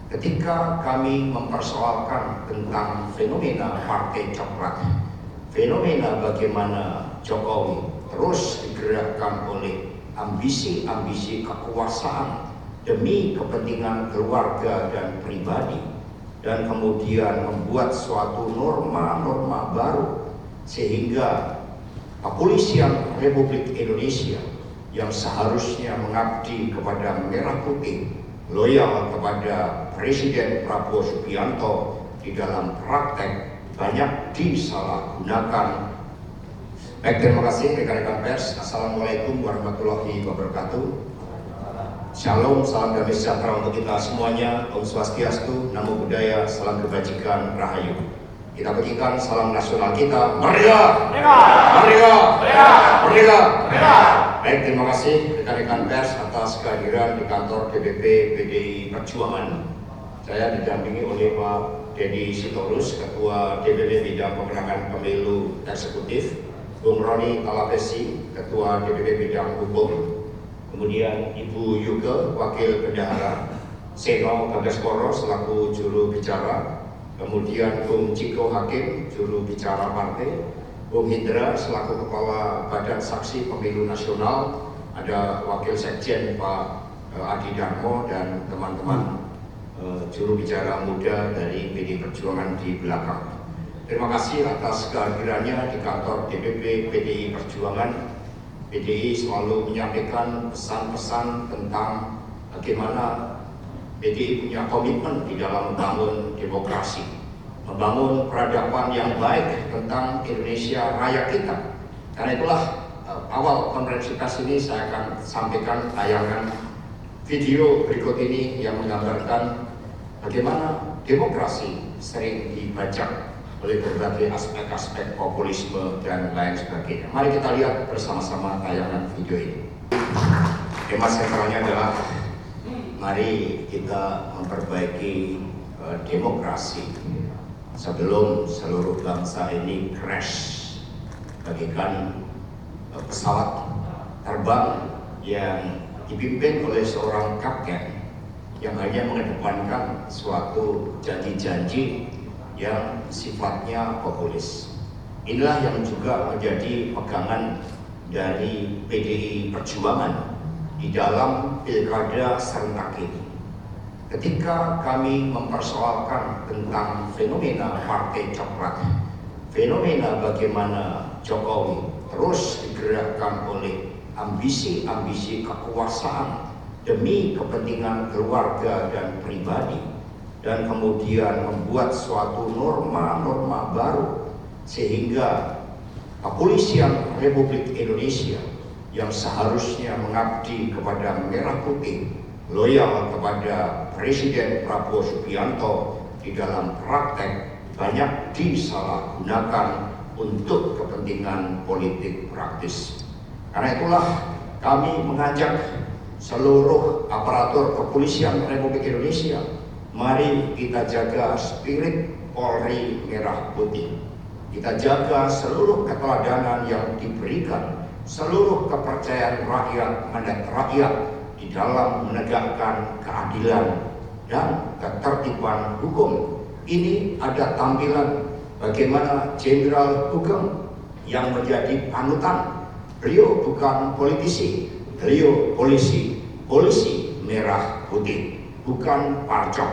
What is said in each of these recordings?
Ketika kami mempersoalkan tentang fenomena Partai Coklat, fenomena bagaimana Jokowi terus digerakkan oleh ambisi-ambisi kekuasaan demi kepentingan keluarga dan pribadi, dan kemudian membuat suatu norma-norma baru sehingga kepolisian Republik Indonesia yang seharusnya mengabdi kepada merah putih, loyal kepada Presiden Prabowo Subianto, di dalam praktek banyak disalahgunakan. Baik, terima kasih rekan-rekan pers. Assalamualaikum warahmatullahi wabarakatuh. Shalom, salam damai sejahtera untuk kita semuanya. Om Swastiastu, Namo Buddhaya, salam kebajikan, Rahayu. Kita bagikan salam nasional kita, Merdeka! Merdeka! Merdeka! Merdeka! Merdeka! Baik, terima kasih rekan-rekan pers atas kehadiran di kantor DPP PDI Perjuangan. Saya didampingi oleh Pak Deddy Sitorus, Ketua DPP Bidang Pemenangan Pemilu Eksekutif, Bung Roni Talapesi, Ketua DPP Bidang Hukum, kemudian Ibu Yuke, Wakil Bendahara, Seno Bagaskoro selaku juru bicara, kemudian Bung Ciko Hakim, juru bicara partai, Bung Hindra selaku Kepala Badan Saksi Pemilu Nasional, ada Wakil Sekjen Pak Adi Darmo, dan teman-teman juru bicara muda dari PDI Perjuangan di belakang. Terima kasih atas kehadirannya di kantor DPP PDI Perjuangan. PDI selalu menyampaikan pesan-pesan tentang bagaimana PDI punya komitmen di dalam membangun demokrasi, membangun peradaban yang baik tentang Indonesia Raya kita. Karena itulah awal konferensi pers ini saya akan sampaikan tayangan video berikut ini yang menggambarkan bagaimana demokrasi sering dibajak oleh berbagai aspek-aspek populisme dan lain sebagainya. Mari kita lihat bersama-sama tayangan video ini. Tema sentralnya adalah mari kita memperbaiki demokrasi sebelum seluruh bangsa ini crash bagaikan pesawat terbang yang dipimpin oleh seorang kapten yang hanya mengedepankan suatu janji-janji yang sifatnya populis. Inilah yang juga menjadi pegangan dari PDI Perjuangan di dalam pilkada serentak ini. Ketika kami mempersoalkan tentang fenomena Partai Coklat, fenomena bagaimana Jokowi terus digerakkan oleh ambisi-ambisi kekuasaan demi kepentingan keluarga dan pribadi, dan kemudian membuat suatu norma-norma baru sehingga kepolisian Republik Indonesia yang seharusnya mengabdi kepada merah putih, loyal kepada Presiden Prabowo Subianto, di dalam praktek banyak disalahgunakan untuk kepentingan politik praktis. Karena itulah kami mengajak seluruh aparatur kepolisian Republik Indonesia, mari kita jaga spirit Polri Merah Putih. Kita jaga seluruh keteladanan yang diberikan, seluruh kepercayaan rakyat, mandat rakyat di dalam menegakkan keadilan dan ketertiban hukum. Ini ada tampilan bagaimana Jenderal Hukum yang menjadi panutan. Beliau bukan politisi, beliau polisi merah putih, bukan parcok.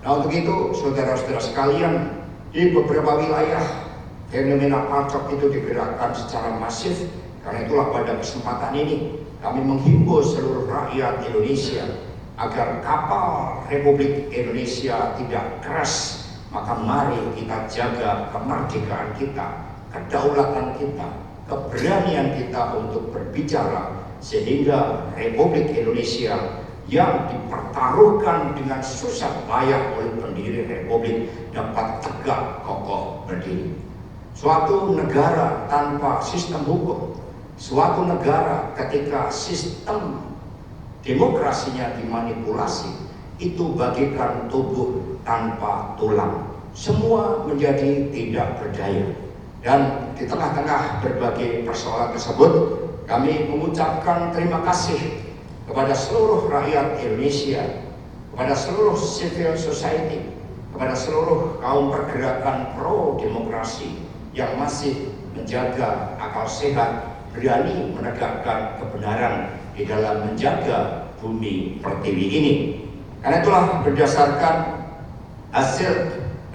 Nah, untuk itu saudara-saudara sekalian, di beberapa wilayah fenomena parcok itu digerakkan secara masif. Karena itulah pada kesempatan ini kami menghimbau seluruh rakyat Indonesia agar kapal Republik Indonesia tidak crash. Maka mari kita jaga kemerdekaan kita, kedaulatan kita, keberanian kita untuk berbicara, sehingga Republik Indonesia yang dipertaruhkan dengan susah payah oleh pendiri Republik dapat tegak kokoh berdiri. Suatu negara tanpa sistem hukum, suatu negara ketika sistem demokrasinya dimanipulasi, itu bagaikan tubuh tanpa tulang, semua menjadi tidak berdaya. Dan di tengah-tengah berbagai persoalan tersebut, kami mengucapkan terima kasih kepada seluruh rakyat Indonesia kepada seluruh civil society, kepada seluruh kaum pergerakan pro-demokrasi yang masih menjaga akal sehat, berani menegakkan kebenaran di dalam menjaga bumi pertiwi ini. Karena itulah berdasarkan hasil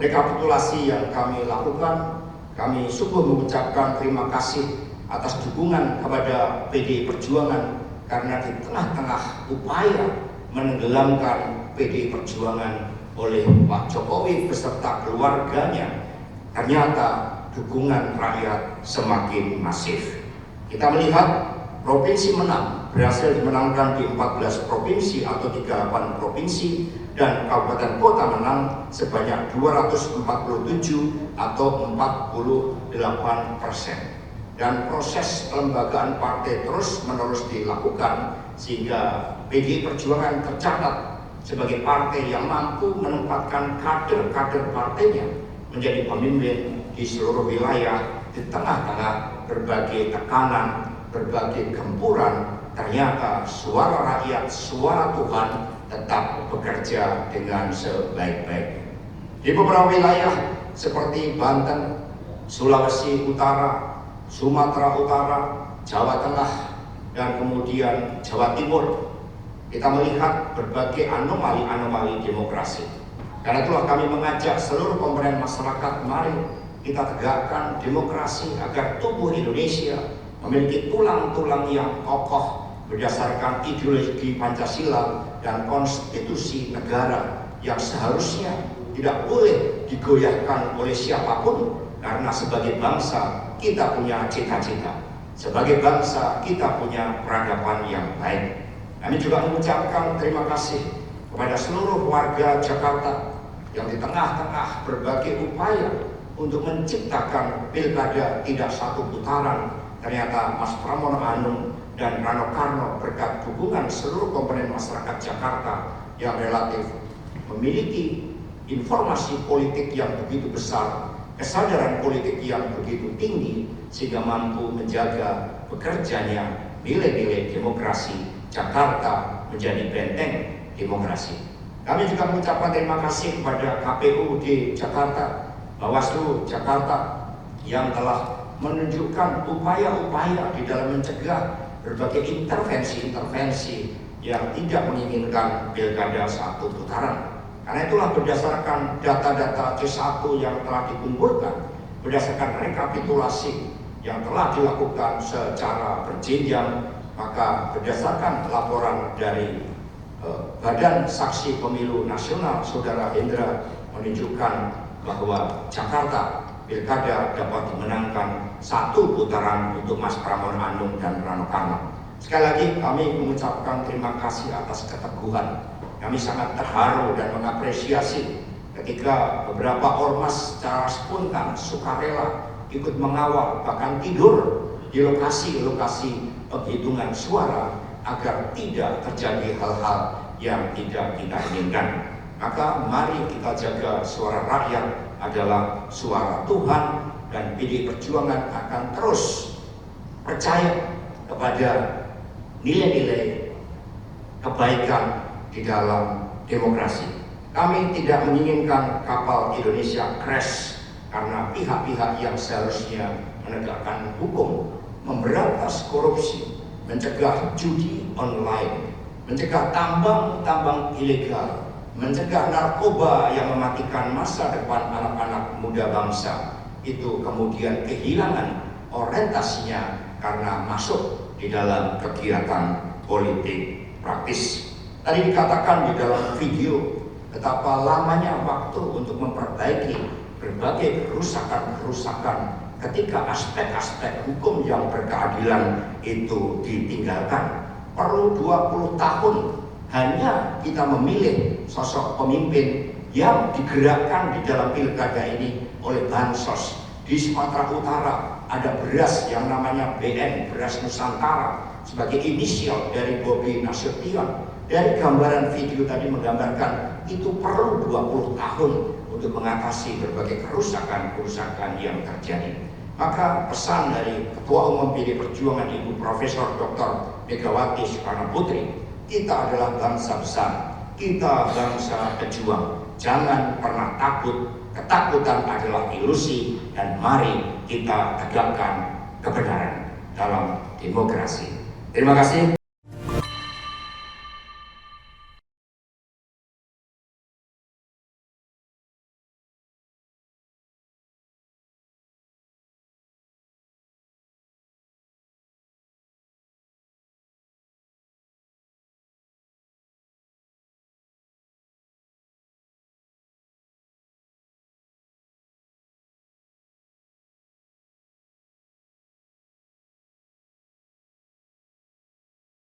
rekapitulasi yang kami lakukan, kami sungguh mengucapkan terima kasih atas dukungan kepada PDI Perjuangan, karena di tengah-tengah upaya menenggelamkan PDI Perjuangan oleh Pak Jokowi beserta keluarganya, ternyata dukungan rakyat semakin masif. Kita melihat Provinsi Menang berhasil dimenangkan di 14 provinsi atau 38 provinsi, dan kabupaten kota menang sebanyak 247 atau 48%. Dan proses pelembagaan partai terus-menerus dilakukan sehingga PDI Perjuangan tercatat sebagai partai yang mampu menempatkan kader-kader partainya menjadi pemimpin di seluruh wilayah di tengah-tengah berbagai tekanan, berbagai gempuran. Ternyata suara rakyat, suara Tuhan tetap bekerja dengan sebaik-baiknya. Di beberapa wilayah seperti Banten, Sulawesi Utara, Sumatera Utara, Jawa Tengah, dan kemudian Jawa Timur, kita melihat berbagai anomali-anomali demokrasi. Karena itulah kami mengajak seluruh komponen masyarakat, mari kita tegakkan demokrasi agar tubuh Indonesia memiliki tulang-tulang yang kokoh berdasarkan ideologi Pancasila dan konstitusi negara yang seharusnya tidak boleh digoyahkan oleh siapapun, karena sebagai bangsa kita punya cita-cita, sebagai bangsa kita punya peradaban yang baik. Kami juga mengucapkan terima kasih kepada seluruh warga Jakarta yang di tengah-tengah berbagai upaya untuk menciptakan pilkada tidak satu putaran, ternyata Mas Pramono Anung dan Rano Karno berkat dukungan seluruh komponen masyarakat Jakarta yang relatif memiliki informasi politik yang begitu besar, kesadaran politik yang begitu tinggi, sehingga mampu menjaga bekerjanya nilai-nilai demokrasi Jakarta menjadi benteng demokrasi. Kami juga mengucapkan terima kasih kepada KPU di Jakarta, Bawaslu Jakarta yang telah menunjukkan upaya-upaya di dalam mencegah berbagai intervensi-intervensi yang tidak menginginkan pilkada satu putaran. Karena itulah berdasarkan data-data C1 yang telah dikumpulkan, berdasarkan rekapitulasi yang telah dilakukan secara berjenjang, maka berdasarkan laporan dari Badan Saksi Pemilu Nasional, Saudara Hendra menunjukkan bahwa Jakarta pilkada dapat dimenangkan satu putaran untuk Mas Pramono Anung dan Rano Karno. Sekali lagi kami mengucapkan terima kasih atas keteguhan. Kami sangat terharu dan mengapresiasi ketika beberapa ormas secara spontan, sukarela ikut mengawal, bahkan tidur di lokasi-lokasi penghitungan suara agar tidak terjadi hal-hal yang tidak kita inginkan. Maka mari kita jaga suara rakyat adalah suara Tuhan, dan PDI Perjuangan akan terus percaya kepada nilai-nilai kebaikan di dalam demokrasi. Kami tidak menginginkan kapal Indonesia crash karena pihak-pihak yang seharusnya menegakkan hukum, memberantas korupsi, mencegah judi online, mencegah tambang-tambang ilegal, mencegah narkoba yang mematikan masa depan anak-anak muda bangsa, itu kemudian kehilangan orientasinya karena masuk di dalam kegiatan politik praktis. Tadi dikatakan di dalam video betapa lamanya waktu untuk memperbaiki berbagai kerusakan-kerusakan ketika aspek-aspek hukum yang berkeadilan itu ditinggalkan. Perlu 20 tahun hanya kita memilih sosok pemimpin yang digerakkan di dalam pilkada ini oleh bansos. Di Sumatera Utara ada beras yang namanya BN, beras Nusantara, sebagai inisial dari Bobi Nasution. Dari gambaran video tadi menggambarkan itu perlu 20 tahun untuk mengatasi berbagai kerusakan-kerusakan yang terjadi. Maka pesan dari Ketua Umum PDI Perjuangan Ibu Profesor Dr. Megawati Soekarno Putri, kita adalah bangsa besar, kita bangsa pejuang, jangan pernah takut. Ketakutan adalah ilusi, dan mari kita tegakkan kebenaran dalam demokrasi. Terima kasih.